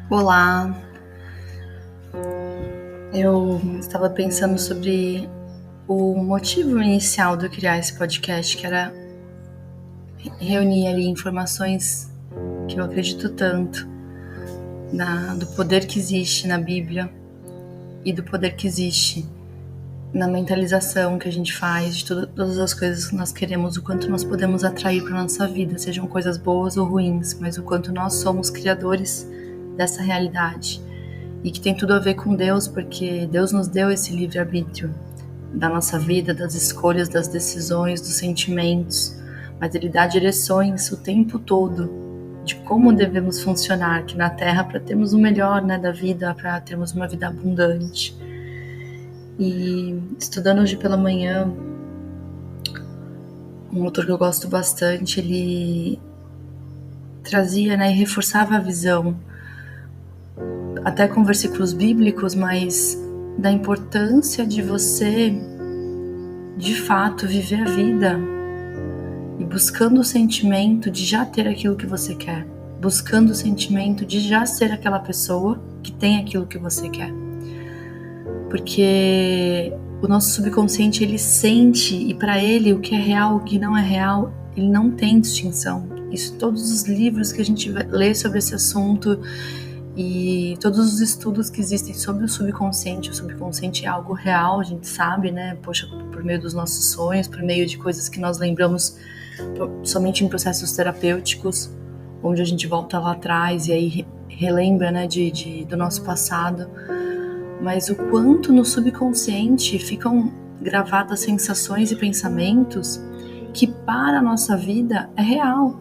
Olá, eu estava pensando sobre o motivo inicial de eu criar esse podcast, que era reunir ali informações que eu acredito tanto do poder que existe na Bíblia e do poder que existe na mentalização que a gente faz, de todas as coisas que nós queremos, o quanto nós podemos atrair para a nossa vida, sejam coisas boas ou ruins, mas o quanto nós somos criadores dessa realidade. E que tem tudo a ver com Deus, porque Deus nos deu esse livre-arbítrio da nossa vida, das escolhas, das decisões, dos sentimentos, mas Ele dá direções o tempo todo de como devemos funcionar aqui na Terra para termos o melhor, né, da vida, para termos uma vida abundante. E estudando hoje pela manhã, um autor que eu gosto bastante, ele trazia, né, e reforçava a visão, até com versículos bíblicos, mas da importância de você, de fato, viver a vida e buscando o sentimento de já ter aquilo que você quer, buscando o sentimento de já ser aquela pessoa que tem aquilo que você quer. Porque o nosso subconsciente, ele sente, e para ele o que é real, o que não é real, ele não tem distinção. Isso, todos os livros que a gente lê sobre esse assunto e todos os estudos que existem sobre o subconsciente é algo real, a gente sabe, né? Poxa, por meio dos nossos sonhos, por meio de coisas que nós lembramos somente em processos terapêuticos, onde a gente volta lá atrás e aí relembra, né, do nosso passado. Mas o quanto no subconsciente ficam gravadas sensações e pensamentos que para a nossa vida é real.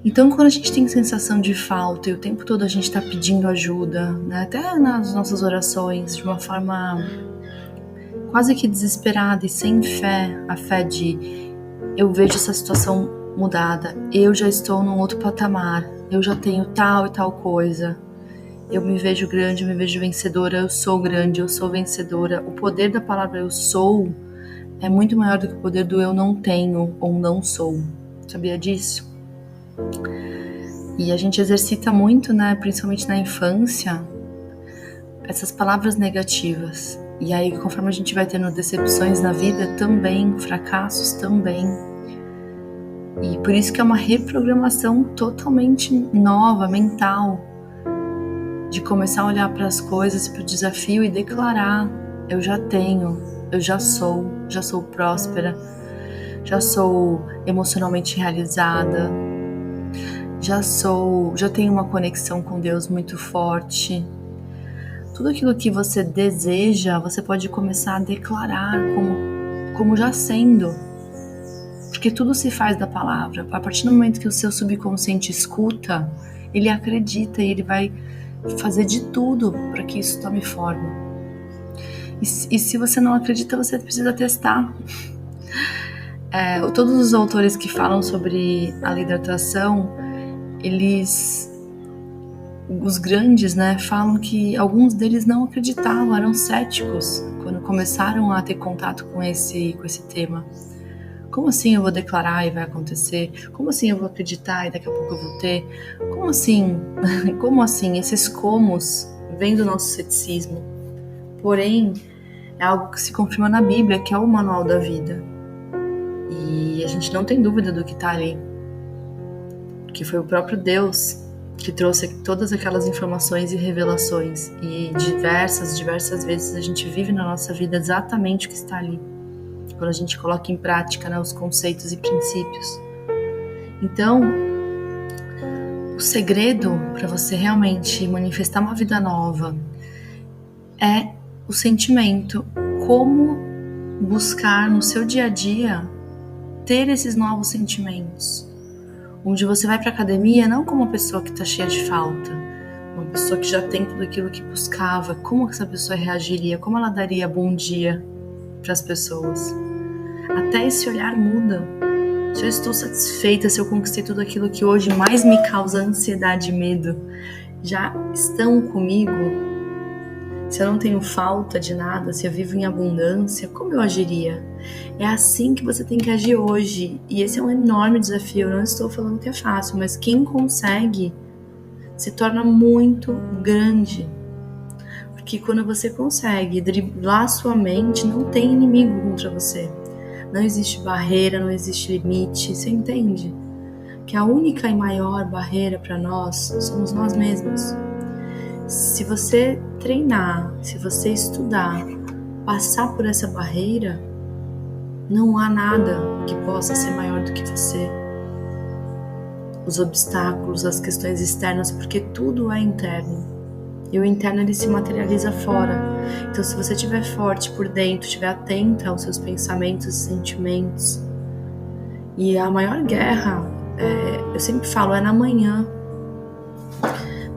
Então, quando a gente tem sensação de falta e o tempo todo a gente está pedindo ajuda, né, até nas nossas orações, de uma forma quase que desesperada e sem fé, a fé de eu vejo essa situação mudada, eu já estou num outro patamar, eu já tenho tal e tal coisa, eu me vejo grande, eu me vejo vencedora, eu sou grande, eu sou vencedora. O poder da palavra eu sou é muito maior do que o poder do eu não tenho ou não sou. Sabia disso? E a gente exercita muito, né, principalmente na infância, essas palavras negativas. E aí, conforme a gente vai tendo decepções na vida, também, fracassos também. E por isso que é uma reprogramação totalmente nova, mental, de começar a olhar para as coisas, para o desafio e declarar: eu já tenho, eu já sou próspera, já sou emocionalmente realizada, já tenho uma conexão com Deus muito forte. Tudo aquilo que você deseja, você pode começar a declarar como já sendo, porque tudo se faz da palavra. A partir do momento que o seu subconsciente escuta, ele acredita e ele vai fazer de tudo para que isso tome forma. E se você não acredita, você precisa testar. Todos os autores que falam sobre a lei da atração, os grandes, né, falam que alguns deles não acreditavam, eram céticos quando começaram a ter contato com esse tema. Como assim eu vou declarar e vai acontecer? Como assim eu vou acreditar e daqui a pouco eu vou ter? Como assim? Como assim? Esses comos vêm do nosso ceticismo. Porém, é algo que se confirma na Bíblia, que é o manual da vida. E a gente não tem dúvida do que está ali. Que foi o próprio Deus que trouxe todas aquelas informações e revelações. E diversas vezes a gente vive na nossa vida exatamente o que está ali, quando a gente coloca em prática, né, os conceitos e princípios. Então, o segredo para você realmente manifestar uma vida nova é o sentimento. Como buscar no seu dia a dia ter esses novos sentimentos, onde você vai para a academia não como uma pessoa que está cheia de falta, uma pessoa que já tem tudo aquilo que buscava. Como essa pessoa reagiria? Como ela daria bom dia para as pessoas? Até esse olhar muda. Se eu estou satisfeita, se eu conquistei tudo aquilo que hoje mais me causa ansiedade e medo, já estão comigo? Se eu não tenho falta de nada, se eu vivo em abundância, como eu agiria? É assim que você tem que agir hoje. E esse é um enorme desafio. Eu não estou falando que é fácil, mas quem consegue se torna muito grande. Porque quando você consegue driblar sua mente, não tem inimigo contra você. Não existe barreira, não existe limite, você entende? Que a única e maior barreira para nós somos nós mesmos. Se você treinar, se você estudar, passar por essa barreira, não há nada que possa ser maior do que você. Os obstáculos, as questões externas, porque tudo é interno. E o interno, ele se materializa fora. Então, se você estiver forte por dentro, estiver atenta aos seus pensamentos e sentimentos. E a maior guerra, eu sempre falo, é na manhã.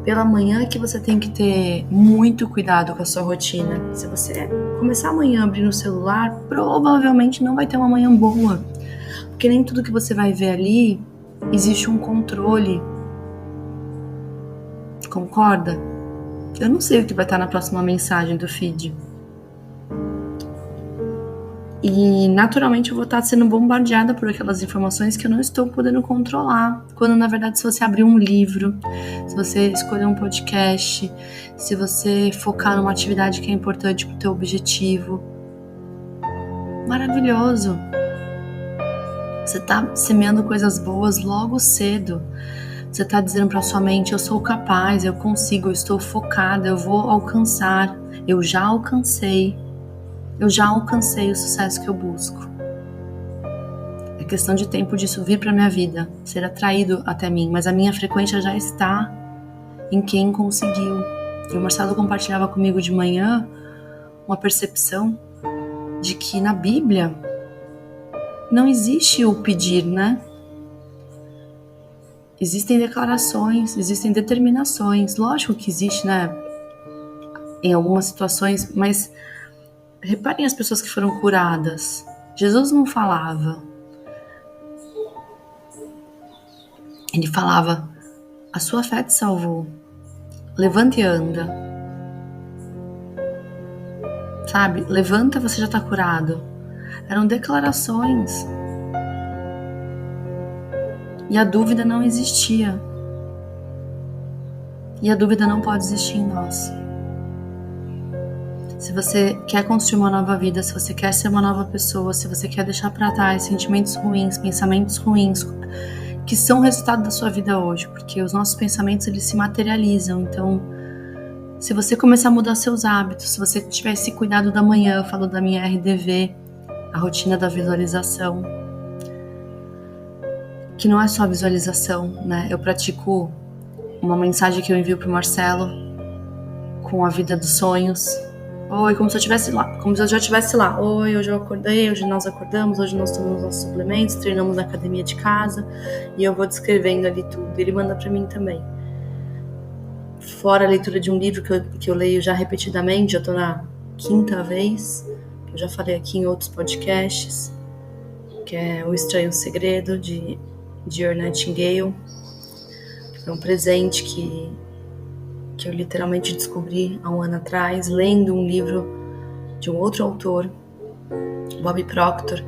Pela manhã que você tem que ter muito cuidado com a sua rotina. Se você começar amanhã a abrir no celular, provavelmente não vai ter uma manhã boa. Porque nem tudo que você vai ver ali, existe um controle. Concorda? Eu não sei o que vai estar na próxima mensagem do feed. E naturalmente eu vou estar sendo bombardeada por aquelas informações que eu não estou podendo controlar. Quando na verdade, se você abrir um livro, se você escolher um podcast, se você focar numa atividade que é importante para o teu objetivo, maravilhoso. Você está semeando coisas boas logo cedo. Você está dizendo para sua mente, eu sou capaz, eu consigo, eu estou focada, eu vou alcançar, eu já alcancei o sucesso que eu busco. É questão de tempo disso vir para minha vida, ser atraído até mim, mas a minha frequência já está em quem conseguiu. E o Marcelo compartilhava comigo de manhã uma percepção de que na Bíblia não existe o pedir, né? Existem declarações, existem determinações. Lógico que existe, né? Em algumas situações, mas reparem as pessoas que foram curadas. Jesus não falava. Ele falava, a sua fé te salvou. Levanta e anda. Sabe? Levanta, você já está curado. Eram declarações. E a dúvida não existia. E a dúvida não pode existir em nós. Se você quer construir uma nova vida, se você quer ser uma nova pessoa, se você quer deixar para trás sentimentos ruins, pensamentos ruins, que são o resultado da sua vida hoje, porque os nossos pensamentos, eles se materializam. Então, se você começar a mudar seus hábitos, se você tiver esse cuidado da manhã, eu falo da minha RDV, a rotina da visualização, que não é só visualização, né? Eu pratico uma mensagem que eu envio pro Marcelo com a vida dos sonhos. Oi, como se eu estivesse lá, como se eu já estivesse lá. Oi, hoje eu acordei, hoje nós acordamos, hoje nós tomamos nossos suplementos, treinamos na academia de casa e eu vou descrevendo ali tudo. Ele manda pra mim também. Fora a leitura de um livro que eu leio já repetidamente, já tô na 5ª vez, que eu já falei aqui em outros podcasts, que é O Estranho Segredo, de Earl Nightingale. É um presente que eu literalmente descobri há um ano atrás, lendo um livro de um outro autor, Bob Proctor,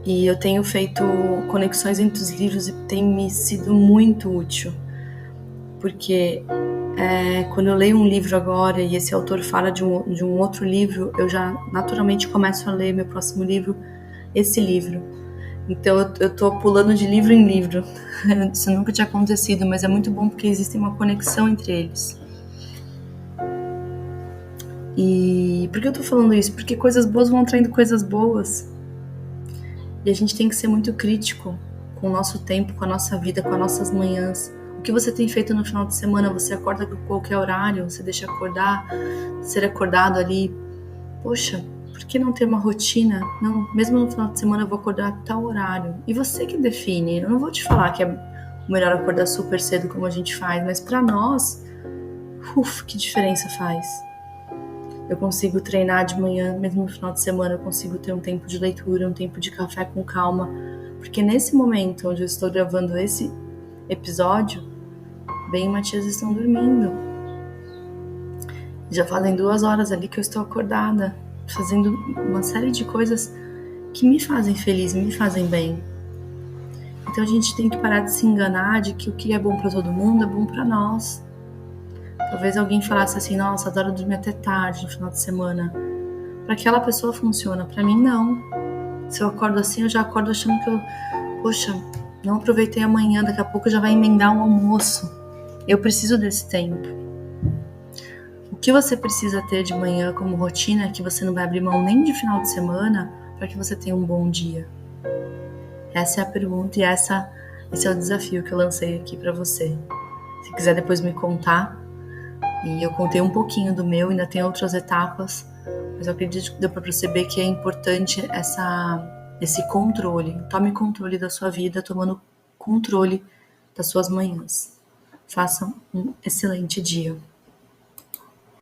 e eu tenho feito conexões entre os livros e tem me sido muito útil, porque quando eu leio um livro agora e esse autor fala de um outro livro, eu já naturalmente começo a ler meu próximo livro, esse livro. Então eu tô pulando de livro em livro. Isso nunca tinha acontecido, mas é muito bom porque existe uma conexão entre eles. E por que eu tô falando isso? Porque coisas boas vão atraindo coisas boas. E a gente tem que ser muito crítico com o nosso tempo, com a nossa vida, com as nossas manhãs. O que você tem feito no final de semana? Você acorda com qualquer horário? Você deixa ser acordado ali? Poxa, por que não ter uma rotina? Não, mesmo no final de semana eu vou acordar a tal horário. E você que define. Eu não vou te falar que é melhor acordar super cedo como a gente faz, mas pra nós, que diferença faz? Eu consigo treinar de manhã, mesmo no final de semana eu consigo ter um tempo de leitura, um tempo de café com calma, porque nesse momento onde eu estou gravando esse episódio, Ben e Matias estão dormindo. Já fazem 2 horas ali que eu estou acordada, fazendo uma série de coisas que me fazem feliz, me fazem bem. Então a gente tem que parar de se enganar de que o que é bom para todo mundo é bom para nós. Talvez alguém falasse assim, nossa, adoro dormir até tarde no final de semana. Para aquela pessoa funciona, para mim não. Se eu acordo assim, eu já acordo achando que poxa, não aproveitei amanhã, daqui a pouco já vai emendar um almoço. Eu preciso desse tempo. O que você precisa ter de manhã como rotina que você não vai abrir mão nem de final de semana para que você tenha um bom dia? Essa é a pergunta e esse é o desafio que eu lancei aqui para você. Se quiser depois me contar, e eu contei um pouquinho do meu, ainda tem outras etapas, mas eu acredito que deu para perceber que é importante esse controle. Tome controle da sua vida, tomando controle das suas manhãs. Faça um excelente dia.